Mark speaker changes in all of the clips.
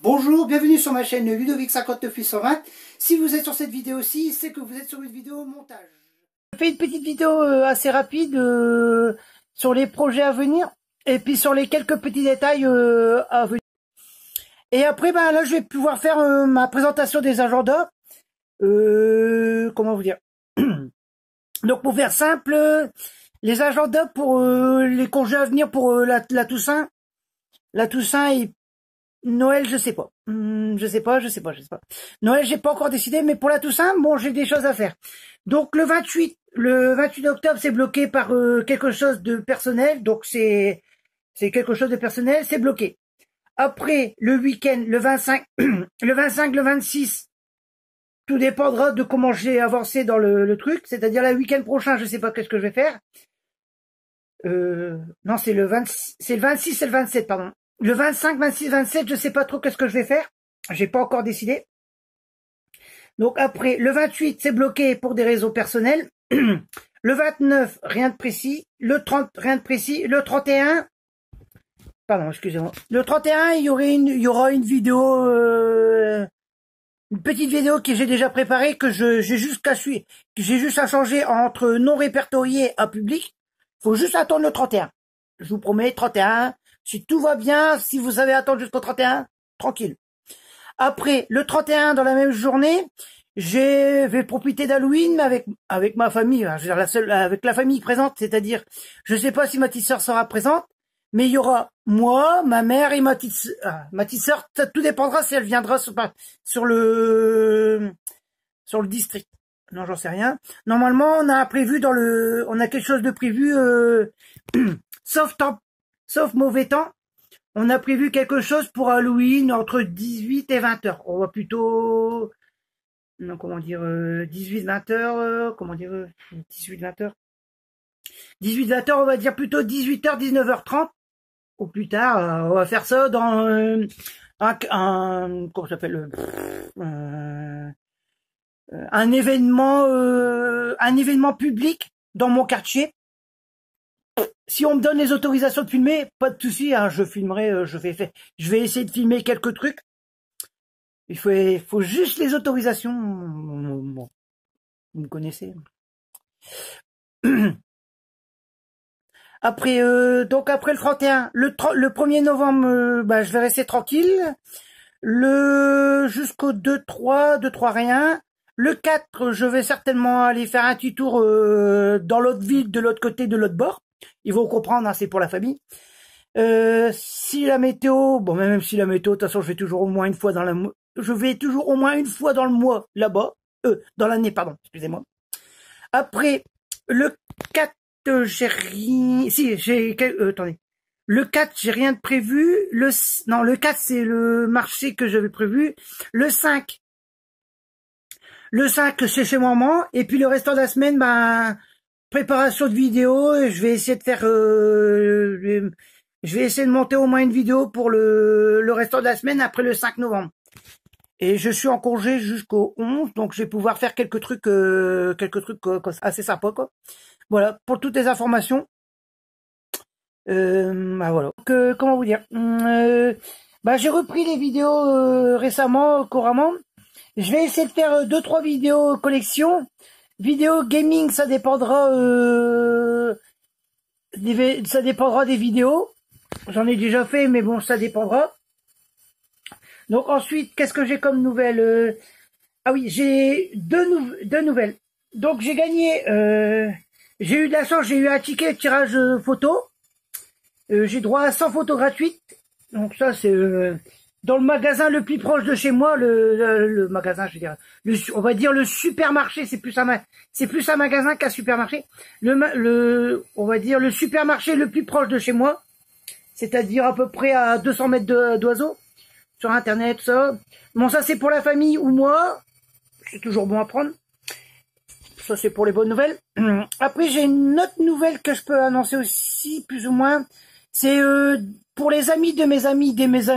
Speaker 1: Bonjour, bienvenue sur ma chaîne Ludovic 59 Si vous êtes sur cette vidéo-ci, c'est que vous êtes sur une vidéo montage. Je fais une petite vidéo assez rapide sur les projets à venir et puis sur les quelques petits détails à venir. Et après, là, je vais pouvoir faire ma présentation des agendas. Comment vous dire? Donc, pour faire simple, les agendas pour les congés à venir pour la Toussaint. La Toussaint et Noël, je sais pas. Je sais pas. Noël, j'ai pas encore décidé, mais pour la Toussaint, bon, j'ai des choses à faire. Donc, le 28 octobre, c'est bloqué par quelque chose de personnel. Donc, c'est quelque chose de personnel, c'est bloqué. Après, le week-end, le 25, le 26, tout dépendra de comment j'ai avancé dans le truc. C'est-à-dire, le week-end prochain, je sais pas qu'est-ce que je vais faire. Non, c'est le 26 et le 27, pardon. Le 25, 26, 27, je sais pas trop qu'est-ce que je vais faire. J'ai pas encore décidé. Donc après, le 28, c'est bloqué pour des raisons personnelles. Le 29, rien de précis. Le 30, rien de précis. Le 31, pardon, excusez-moi. Le 31, il y aura une vidéo, une petite vidéo que j'ai déjà préparée, que j'ai juste à changer entre non répertorié à public. Faut juste attendre le 31. Je vous promets, 31. Si tout va bien, si vous savez attendre jusqu'au 31, tranquille. Après, le 31, dans la même journée, je vais profiter d'Halloween avec ma famille, je veux dire avec la famille présente, c'est-à-dire, je sais pas si ma petite sœur sera présente, mais il y aura moi, ma mère et ma petite sœur, ça tout dépendra si elle viendra sur le district. Non, j'en sais rien. Normalement, on a quelque chose de prévu, sauf mauvais temps. On a prévu quelque chose pour Halloween entre 18 et 20 heures. On va plutôt, non, comment dire, 18-20 heures, 18-20 heures. 18-20 heures, on va dire plutôt 18h, 19h30. Ou plus tard, on va faire ça dans comment ça s'appelle, un événement public dans mon quartier. Si on me donne les autorisations de filmer, pas de souci, hein, je filmerai, je vais essayer de filmer quelques trucs. Il faut juste les autorisations. Bon, vous me connaissez. Après, donc après le 31, le 1er novembre, je vais rester tranquille. Jusqu'au 2-3 rien. Le 4, je vais certainement aller faire un petit tour dans l'autre ville, de l'autre côté, de l'autre bord. Ils vont comprendre, hein, c'est pour la famille. Si la météo, bon, même si la météo, de toute façon, je vais toujours au moins une fois dans le mois là-bas. Dans l'année, pardon, excusez-moi. Après, le 4, j'ai rien, si, attendez. Le 4, j'ai rien de prévu. Le 4, c'est le marché que j'avais prévu. Le 5, c'est chez maman. Et puis le restant de la semaine, préparation de vidéo. Je vais essayer de faire, je vais essayer de monter au moins une vidéo pour le restant de la semaine après le 5 novembre. Et je suis en congé jusqu'au 11, donc je vais pouvoir faire quelques trucs assez sympas, quoi. Voilà, pour toutes les informations. Voilà. Donc, comment vous dire, j'ai repris les vidéos récemment, couramment. Je vais essayer de faire 2-3 vidéos collection. Vidéo gaming, ça dépendra des vidéos. J'en ai déjà fait, mais bon, ça dépendra. Donc ensuite, qu'est-ce que j'ai comme nouvelle? Ah oui, j'ai deux nouvelles. Donc j'ai gagné, j'ai eu de la chance, j'ai eu un ticket de tirage photo. J'ai droit à 100 photos gratuites. Donc ça, c'est dans le magasin le plus proche de chez moi, le magasin, je veux dire, on va dire le supermarché. C'est plus un magasin qu'un supermarché. On va dire le supermarché le plus proche de chez moi, c'est-à-dire à peu près à 200 mètres d'oiseau. Sur internet, ça. Bon, ça c'est pour la famille ou moi. C'est toujours bon à prendre. Ça c'est pour les bonnes nouvelles. Après j'ai une autre nouvelle que je peux annoncer aussi, plus ou moins. C'est pour les amis de mes amis, de mes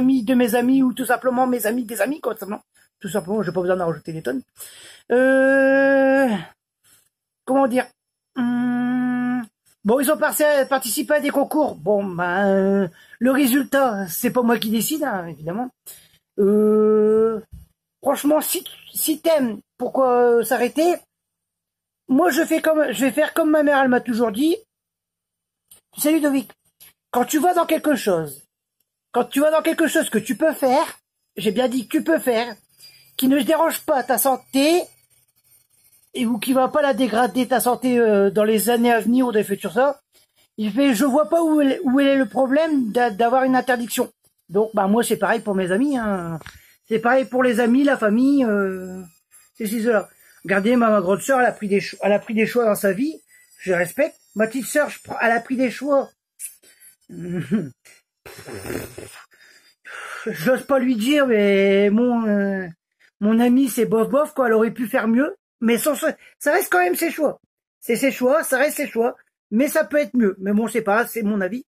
Speaker 1: amis, ou tout simplement mes amis des amis, quoi, tout simplement, j'ai pas besoin d'en rajouter des tonnes. Comment dire, bon, ils ont participé à des concours. Bon, le résultat, c'est pas moi qui décide, hein, évidemment. Franchement, si t'aimes, pourquoi s'arrêter? Moi, je vais faire comme ma mère, elle m'a toujours dit. Tu sais, Ludovic, quand tu vas dans quelque chose, que tu peux faire, j'ai bien dit que tu peux faire, qui ne dérange pas ta santé, ou qui va pas la dégrader ta santé dans les années à venir ou dans les futurs ça, il fait, je vois pas où est le problème d'avoir une interdiction. Donc, bah moi, c'est pareil pour mes amis. Hein. C'est pareil pour les amis, la famille. C'est cela. Regardez, ma grande sœur, elle a pris des choix dans sa vie. Je respecte. Ma petite sœur, elle a pris des choix. J'ose pas lui dire, mais mon ami, c'est bof bof quoi. Elle aurait pu faire mieux, mais ça reste quand même ses choix. C'est ses choix, ça reste ses choix, mais ça peut être mieux. Mais bon, c'est pas, c'est mon avis.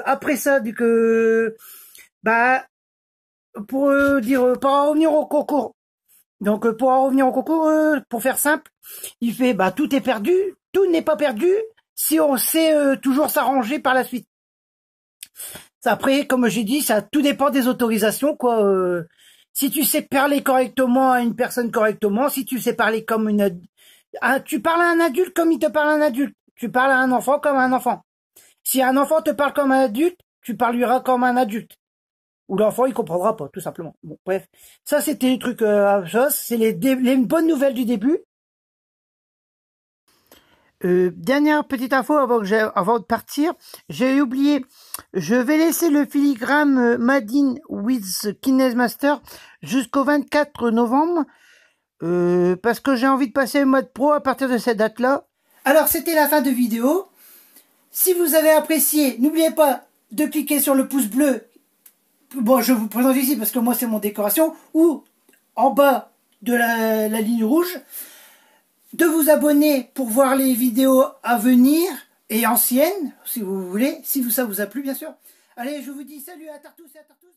Speaker 1: Après ça, du que, bah, pour pour en revenir au concours. Donc, pour en revenir au concours, pour faire simple, il fait, bah, tout est perdu, tout n'est pas perdu si on sait toujours s'arranger par la suite. Après, comme j'ai dit, ça tout dépend des autorisations, quoi. Si tu sais parler correctement à une personne correctement, si tu sais parler comme tu parles à un adulte comme il te parle à un adulte. Tu parles à un enfant comme un enfant. Si un enfant te parle comme un adulte, tu parleras comme un adulte. Ou l'enfant, il comprendra pas, tout simplement. Bon, bref. Ça, c'était les trucs c'est les bonnes nouvelles du début. Dernière petite info avant de partir, j'ai oublié, je vais laisser le filigrane Made in with KinesMaster jusqu'au 24 novembre parce que j'ai envie de passer au mode pro à partir de cette date-là. Alors c'était la fin de vidéo. Si vous avez apprécié, n'oubliez pas de cliquer sur le pouce bleu. Bon, je vous présente ici parce que moi c'est mon décoration, ou en bas de la ligne rouge. De vous abonner pour voir les vidéos à venir et anciennes, si vous voulez, si ça vous a plu bien sûr. Allez, je vous dis salut à Tartous et à Tartous.